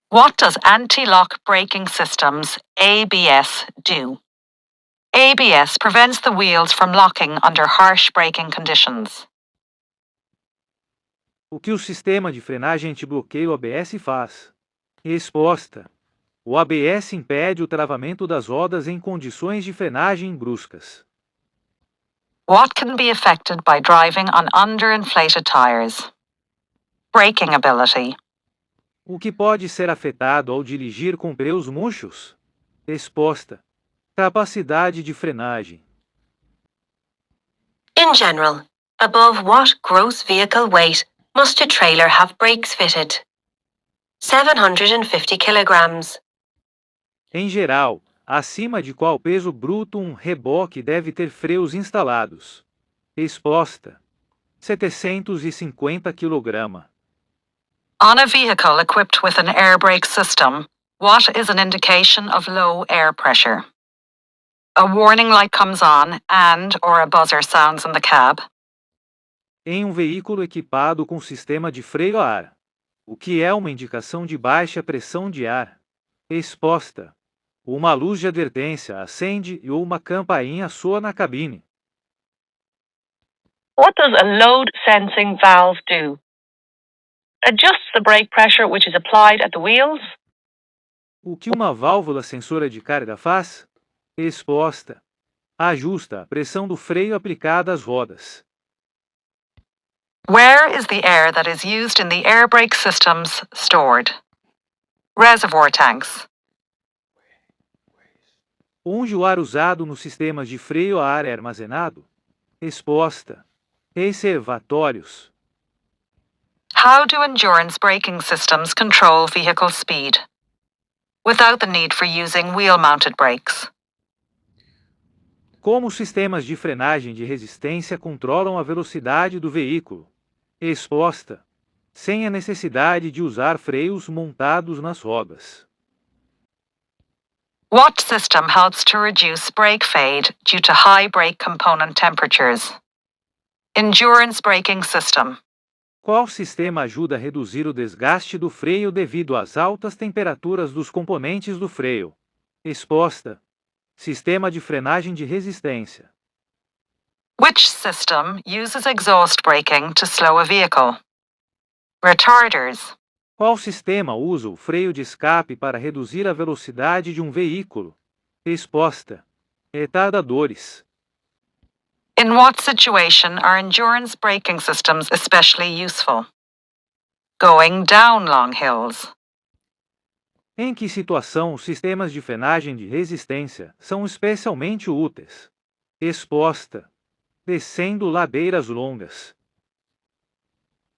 What does anti-lock braking systems ABS do? ABS prevents the wheels from locking under harsh braking conditions. O que o sistema de frenagem antibloqueio ABS faz? Resposta: o ABS impede o travamento das rodas em condições de frenagem bruscas. What can be affected by driving on underinflated tires? Braking ability. O que pode ser afetado ao dirigir com pneus murchos? Resposta: capacidade de frenagem. In general, above what gross vehicle weight must a trailer have brakes fitted? 750 kilograms. Em geral, acima de qual peso bruto um reboque deve ter freios instalados? Resposta: 750 kg. On a vehicle equipped with an air brake system, what is an indication of low air pressure? A warning light comes on and/or a buzzer sounds in the cab. Em um veículo equipado com sistema de freio a ar, o que é uma indicação de baixa pressão de ar? Resposta: uma luz de advertência acende ou uma campainha soa na cabine. What does a load sensing valve do? Adjusts the brake pressure which is applied at the wheels. O que uma válvula sensora de carga faz? Resposta: ajusta a pressão do freio aplicada às rodas. Where is the air that is used in the air brake systems stored? Reservoir tanks. Onde o ar usado nos sistemas de freio a ar é armazenado? Resposta: reservatórios. How do endurance braking systems control vehicle speed? Without the need for using wheel-mounted brakes. Como os sistemas de frenagem de resistência controlam a velocidade do veículo? Resposta: sem a necessidade de usar freios montados nas rodas. What system helps to reduce brake fade due to high brake component temperatures? Endurance braking system. Qual sistema ajuda a reduzir o desgaste do freio devido às altas temperaturas dos componentes do freio? Resposta: sistema de frenagem de resistência. Which system uses exhaust braking to slow a vehicle? Retarders. Qual sistema usa o freio de escape para reduzir a velocidade de um veículo? Resposta: retardadores. In what situation are endurance braking systems especially useful? Going down long hills. Em que situação os sistemas de frenagem de resistência são especialmente úteis? Resposta: descendo ladeiras longas.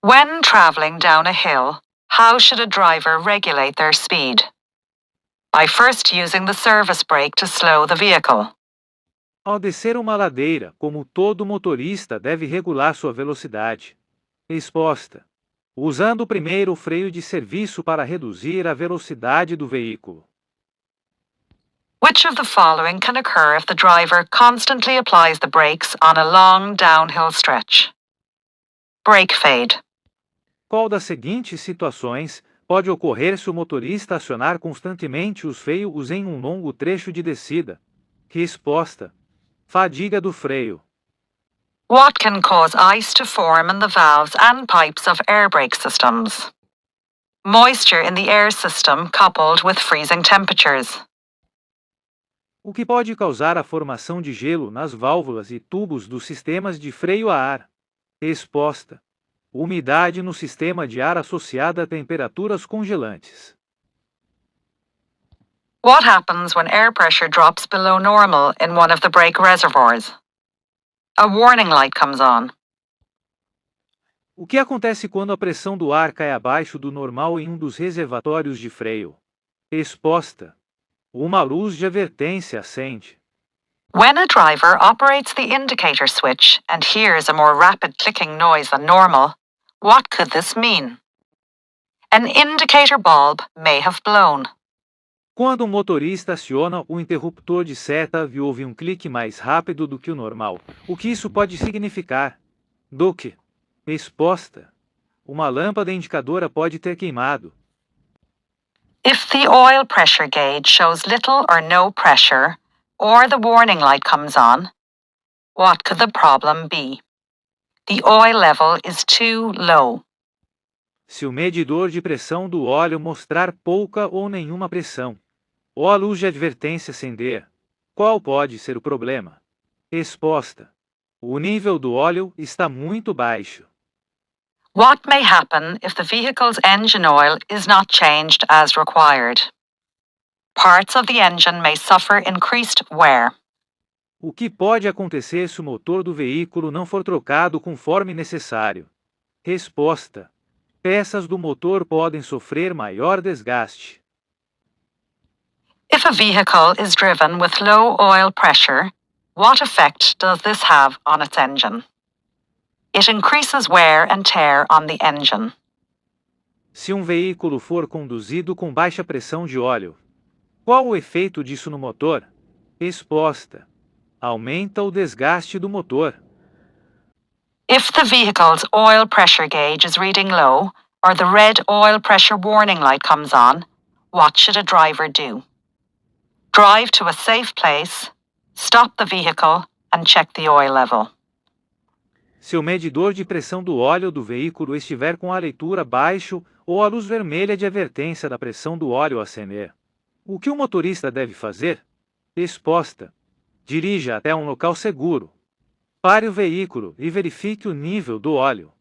When traveling down a hill, how should a driver regulate their speed? By first using the service brake to slow the vehicle. Ao descer uma ladeira, como todo motorista deve regular sua velocidade? Resposta: usando primeiro o freio de serviço para reduzir a velocidade do veículo. Which of the following can occur if the driver constantly applies the brakes on a long downhill stretch? Brake fade. Qual das seguintes situações pode ocorrer se o motorista acionar constantemente os freios em um longo trecho de descida? Resposta: fadiga do freio. What can cause ice to form in the valves and pipes of air brake systems? Moisture in the air system coupled with freezing temperatures. O que pode causar a formação de gelo nas válvulas e tubos dos sistemas de freio a ar? Resposta: umidade no sistema de ar associada a temperaturas congelantes. What happens when air pressure drops below normal in one of the brake reservoirs? A warning light comes on. O que acontece quando a pressão do ar cai abaixo do normal em um dos reservatórios de freio? Resposta: uma luz de advertência acende. When a driver operates the indicator switch and hears a more rapid clicking noise than normal, what could this mean? An indicator bulb may have blown. Quando um motorista aciona o interruptor de seta e houve um clique mais rápido do que o normal, o que isso pode significar? Duque. Resposta: uma lâmpada indicadora pode ter queimado. If the oil pressure gauge shows little or no pressure, or the warning light comes on, what could the problem be? The oil level is too low. Se o medidor de pressão do óleo mostrar pouca ou nenhuma pressão, ou a luz de advertência acender, qual pode ser o problema? Resposta: o nível do óleo está muito baixo. What may happen if the vehicle's engine oil is not changed as required? Parts of the engine may suffer increased wear. O que pode acontecer se o motor do veículo não for trocado conforme necessário? Resposta: peças do motor podem sofrer maior desgaste. If a vehicle is driven with low oil pressure, what effect does this have on its engine? It increases wear and tear on the engine. Se um veículo for conduzido com baixa pressão de óleo, qual o efeito disso no motor? Resposta: aumenta o desgaste do motor. If the vehicle's oil pressure gauge is reading low, or the red oil pressure warning light comes on, what should a driver do? Drive to a safe place, stop the vehicle, and check the oil level. Se o medidor de pressão do óleo do veículo estiver com a leitura baixo ou a luz vermelha de advertência da pressão do óleo acender, o que o motorista deve fazer? Resposta: dirija até um local seguro. Pare o veículo e verifique o nível do óleo.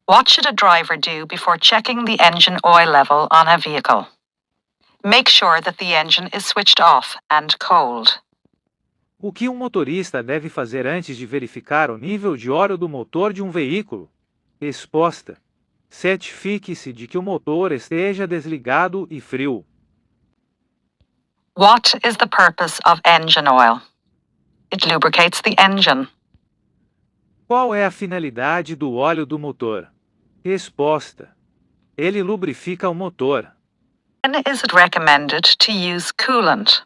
What should a driver do before checking the engine oil level on a vehicle? Make sure that the engine is switched off and cold. O que um motorista deve fazer antes de verificar o nível de óleo do motor de um veículo? Resposta: certifique-se de que o motor esteja desligado e frio. What is the purpose of engine oil? It lubricates the engine. Qual é a finalidade do óleo do motor? Resposta: ele lubrifica o motor. When is it recommended to use coolant?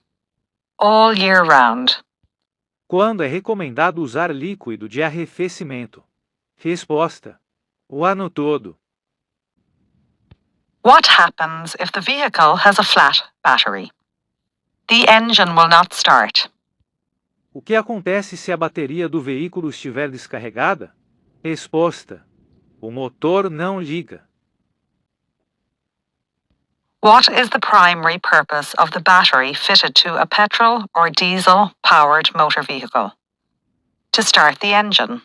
All year round. Quando é recomendado usar líquido de arrefecimento? Resposta: o ano todo. What happens if the vehicle has a flat battery? The engine will not start. O que acontece se a bateria do veículo estiver descarregada? Resposta: o motor não liga. What is the primary purpose of the battery fitted to a petrol or diesel-powered motor vehicle? To start the engine.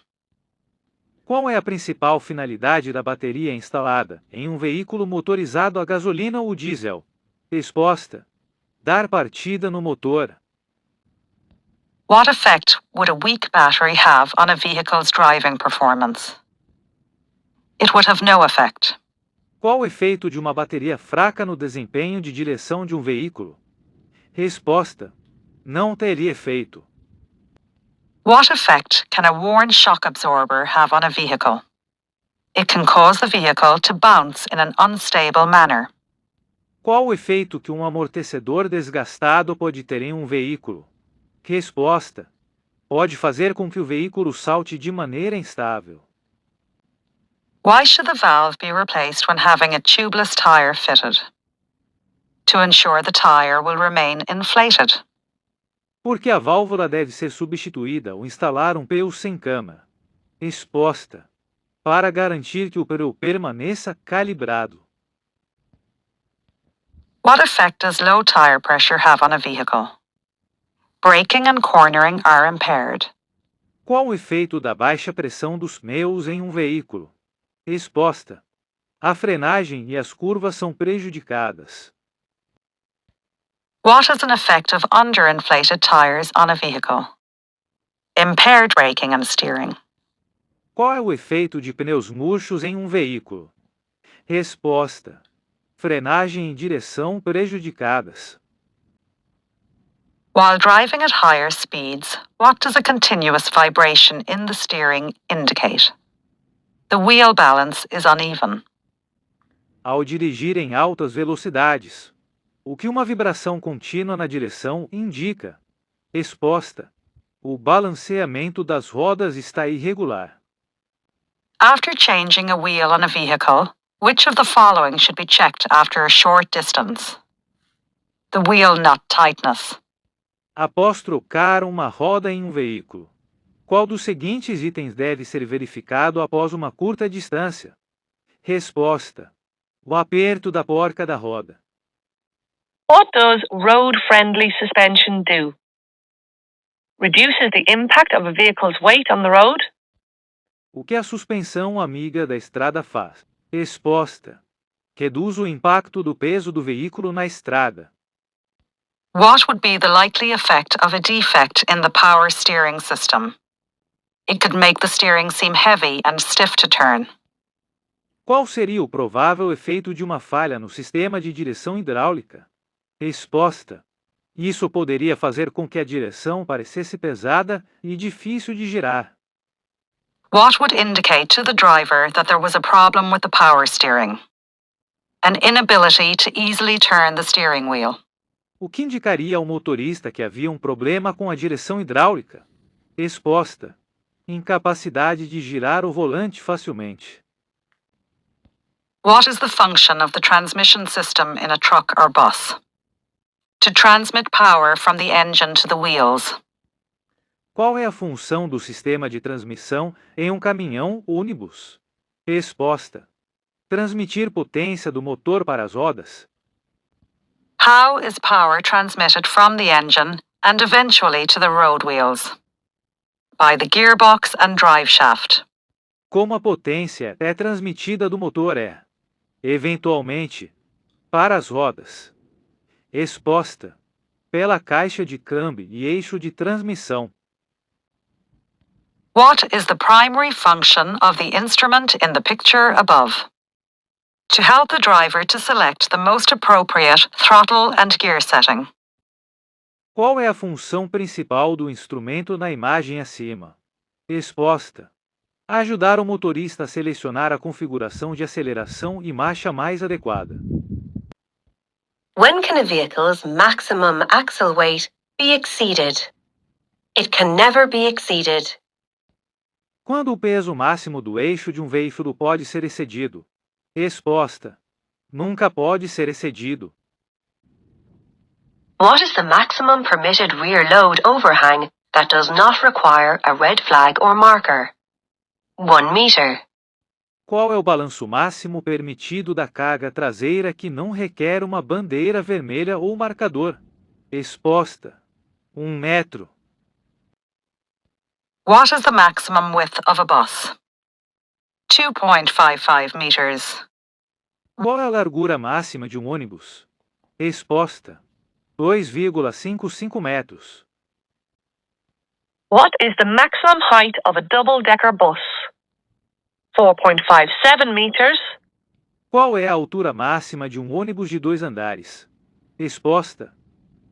Qual é a principal finalidade da bateria instalada em um veículo motorizado a gasolina ou diesel? Resposta: dar partida no motor. What effect would a weak battery have on a vehicle's driving performance? It would have no effect. Qual o efeito de uma bateria fraca no desempenho de direção de um veículo? Resposta: não teria efeito. What effect can a worn shock absorber have on a vehicle? It can cause the vehicle to bounce in an unstable manner. Qual o efeito que um amortecedor desgastado pode ter em um veículo? Resposta: pode fazer com que o veículo salte de maneira instável. Why should the valve be replaced when having a tubeless tire fitted? To ensure the tire will remain inflated. Por que a válvula deve ser substituída ao instalar um pneu sem cama? Resposta: para garantir que o pneu permaneça calibrado. What effect does low tire pressure have on a vehicle? Braking and cornering are impaired. Qual o efeito da baixa pressão dos pneus em um veículo? Resposta: a frenagem e as curvas são prejudicadas. What is an effect of underinflated tires on a vehicle? Impaired braking and steering. Qual é o efeito de pneus murchos em um veículo? Resposta: frenagem e direção prejudicadas. While driving at higher speeds, what does a continuous vibration in the steering indicate? The wheel balance is uneven. Ao dirigir em altas velocidades, o que uma vibração contínua na direção indica? Resposta: o balanceamento das rodas está irregular. After changing a wheel on a vehicle, Which of the following should be checked after a short distance? The wheel nut tightness. Após trocar uma roda em um veículo, qual dos seguintes itens deve ser verificado após uma curta distância? Resposta: o aperto da porca da roda. What does road-friendly suspension do? Reduces the impact of a vehicle's weight on the road. O que a suspensão amiga da estrada faz? Resposta: reduz o impacto do peso do veículo na estrada. What would be the likely effect of a defect in the power steering system? It could make the steering seem heavy and stiff to turn. Qual seria o provável efeito de uma falha no sistema de direção hidráulica? Resposta: isso poderia fazer com que a direção parecesse pesada e difícil de girar. What would indicate to the driver that there was a problem with the power steering? An inability to easily turn the steering wheel. O que indicaria ao motorista que havia um problema com a direção hidráulica? Resposta: incapacidade de girar o volante facilmente. What is the function of the transmission system in a truck or bus? To transmit power from the engine to the wheels. Qual é a função do sistema de transmissão em um caminhão ou ônibus? Resposta: transmitir potência do motor para as rodas. How is power transmitted from the engine and eventually to the road wheels? By the gearbox and drive shaft. Como a potência é transmitida do motor eventualmente, para as rodas. Resposta: pela caixa de câmbio e eixo de transmissão. What is the primary function of the instrument in the picture above? To help the driver to select the most appropriate throttle and gear setting. Qual é a função principal do instrumento na imagem acima? Resposta: ajudar o motorista a selecionar a configuração de aceleração e marcha mais adequada. When can a vehicle's maximum axle weight be exceeded? It can never be exceeded. Quando o peso máximo do eixo de um veículo pode ser excedido? Resposta: nunca pode ser excedido. What is the maximum permitted rear load overhang that does not require a red flag or marker? 1 meter. Qual é o balanço máximo permitido da carga traseira que não requer uma bandeira vermelha ou marcador? Resposta: 1 metro. What is the maximum width of a bus? 2.55 meters. Qual é a largura máxima de um ônibus? Resposta: 2,55 metros. What is the maximum height of a double-decker bus? 4.57 meters. Qual é a altura máxima de um ônibus de 2 andares? Resposta: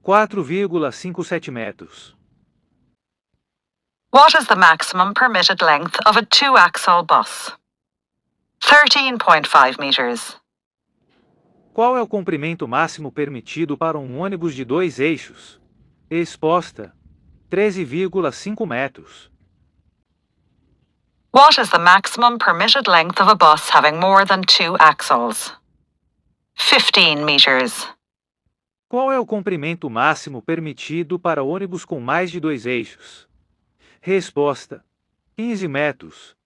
4,57 metros. What is the maximum permitted length of a two-axle bus? 13.5 meters. Qual é o comprimento máximo permitido para um ônibus de 2 eixos? Resposta: 13,5 metros. What is the maximum permitted length of a bus having more than two axles? 15 meters. Qual é o comprimento máximo permitido para ônibus com mais de 2 eixos? Resposta: 15 metros.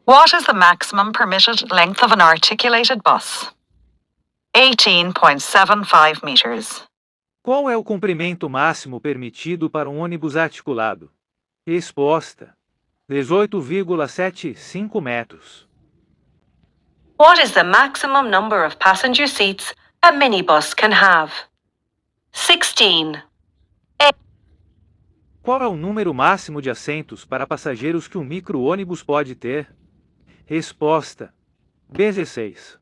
What is the maximum permitted length of an articulated bus? 18.75 meters. Qual é o comprimento máximo permitido para um ônibus articulado? Resposta: 18,75 metros. What is the maximum number of passenger seats a minibus can have? 16. Qual é o número máximo de assentos para passageiros que um micro-ônibus pode ter? Resposta: 16.